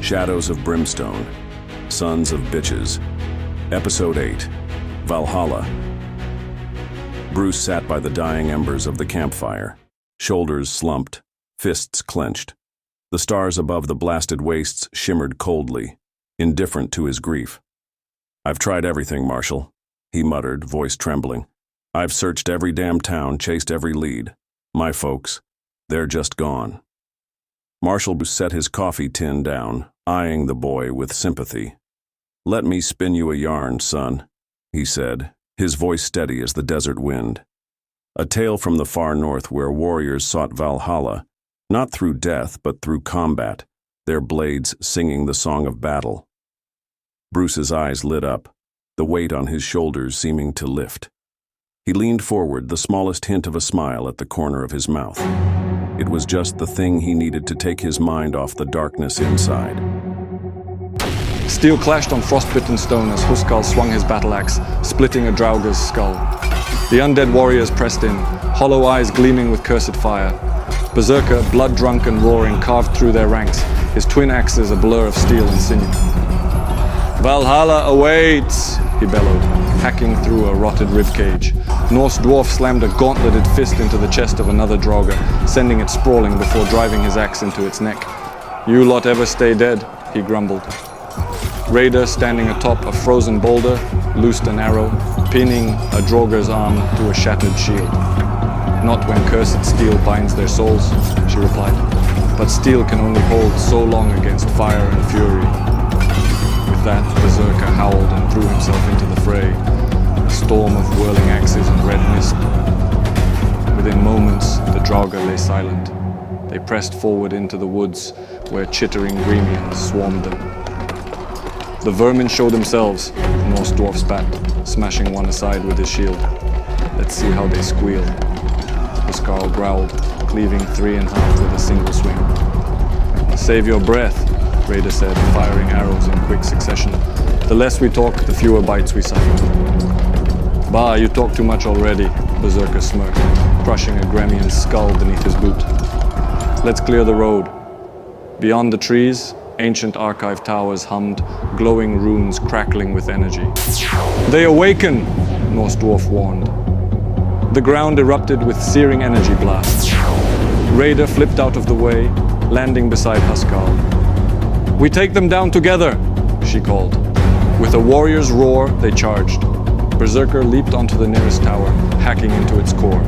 Shadows of Brimstone, Sons of Bitches, Episode 8, Valhalla. Bruce sat by the dying embers of the campfire, shoulders slumped, fists clenched. The stars above the blasted wastes shimmered coldly, indifferent to his grief. "I've tried everything, Marshal," he muttered, voice trembling. "I've searched every damn town, chased every lead. My folks, they're just gone." Marshal Bruce set his coffee tin down, eyeing the boy with sympathy. "Let me spin you a yarn, son," he said, his voice steady as the desert wind. "A tale from the far north where warriors sought Valhalla, not through death but through combat, their blades singing the song of battle." Bruce's eyes lit up, the weight on his shoulders seeming to lift. He leaned forward, the smallest hint of a smile at the corner of his mouth. It was just the thing he needed to take his mind off the darkness inside. Steel clashed on frostbitten stone as Huscar swung his battle axe, splitting a Draugar's skull. The undead warriors pressed in, hollow eyes gleaming with cursed fire. Berserker, blood-drunk and roaring, carved through their ranks, his twin axes a blur of steel and sinew. "Valhalla awaits!" he bellowed, hacking through a rotted ribcage. Norse Dwarf slammed a gauntleted fist into the chest of another Draugar, sending it sprawling before driving his axe into its neck. "You lot ever stay dead?" he grumbled. Raider, standing atop a frozen boulder, loosed an arrow, pinning a Draugar's arm to a shattered shield. "Not when cursed steel binds their souls," she replied. "But steel can only hold so long against fire and fury." With that, Berserker howled and threw himself into the fray, a storm of whirling axes and red mist. Within moments, the Draugar lay silent. They pressed forward into the woods, where chittering Gremians swarmed them. The vermin showed themselves, Norse Dwarf spat, smashing one aside with his shield. "Let's see how they squeal." Huscar growled, cleaving three in half with a single swing. "Save your breath," Raider said, firing arrows in quick succession. "The less we talk, the fewer bites we suffer." "Bah, you talk too much already," Berserker smirked, crushing a Gremian's skull beneath his boot. "Let's clear the road." Beyond the trees, ancient archive towers hummed, glowing runes crackling with energy. "They awaken!" Norse Dwarf warned. The ground erupted with searing energy blasts. Raider flipped out of the way, landing beside Huscar. "We take them down together!" she called. With a warrior's roar, they charged. Berserker leaped onto the nearest tower, hacking into its core.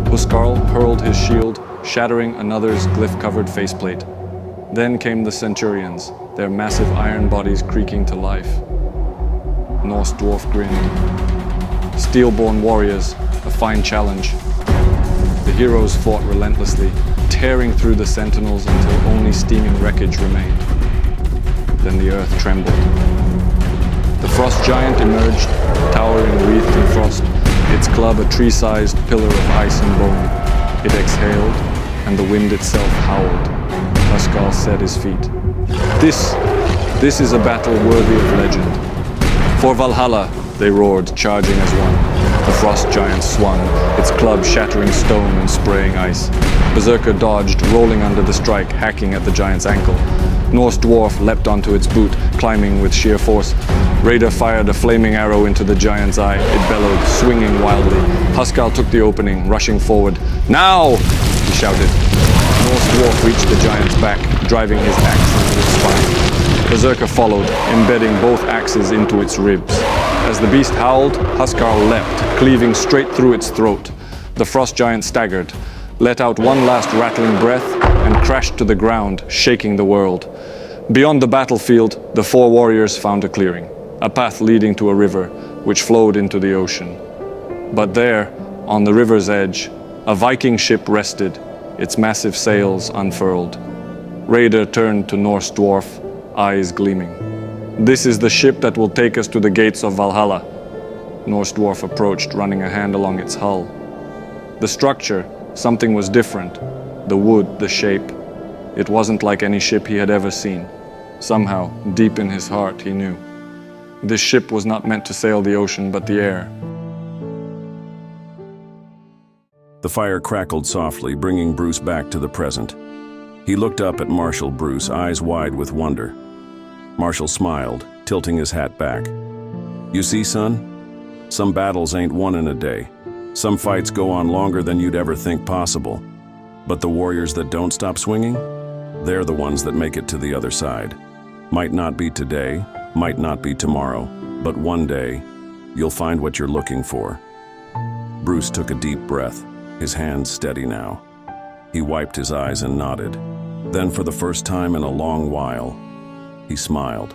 Huscar hurled his shield, shattering another's glyph-covered faceplate. Then came the Centurions, their massive iron bodies creaking to life. Norse Dwarf grinned. Steel-born warriors, a fine challenge. The heroes fought relentlessly, tearing through the sentinels until only steaming wreckage remained. Then the earth trembled. The frost giant emerged, towering wreathed in frost, its club a tree-sized pillar of ice and bone. It exhaled, and the wind itself howled. Huscar set his feet. This is a battle worthy of legend. "For Valhalla," they roared, charging as one. The frost giant swung, its club shattering stone and spraying ice. Berserker dodged, rolling under the strike, hacking at the giant's ankle. Norse Dwarf leapt onto its boot, climbing with sheer force. Raider fired a flaming arrow into the giant's eye. It bellowed, swinging wildly. Huscar took the opening, rushing forward. "Now!" he shouted. Norse Dwarf reached the giant's back, driving his axe into its spine. Berserker followed, embedding both axes into its ribs. As the beast howled, Huscar leapt, cleaving straight through its throat. The frost giant staggered, let out one last rattling breath, and crashed to the ground, shaking the world. Beyond the battlefield, the four warriors found a clearing, a path leading to a river, which flowed into the ocean. But there, on the river's edge, a Viking ship rested, its massive sails unfurled. Raider turned to Norse Dwarf, eyes gleaming. "This is the ship that will take us to the Gates of Valhalla." Norse Dwarf approached, running a hand along its hull. The structure, something was different. The wood, the shape. It wasn't like any ship he had ever seen. Somehow, deep in his heart, he knew. This ship was not meant to sail the ocean, but the air. The fire crackled softly, bringing Bruce back to the present. He looked up at Marshal Bruce, eyes wide with wonder. Marshall smiled, tilting his hat back. You see, son? Some battles ain't won in a day. Some fights go on longer than you'd ever think possible. But the warriors that don't stop swinging, they're the ones that make it to the other side. Might not be today, might not be tomorrow, but one day, you'll find what you're looking for. Bruce took a deep breath, his hands steady now. He wiped his eyes and nodded. Then, for the first time in a long while, he smiled.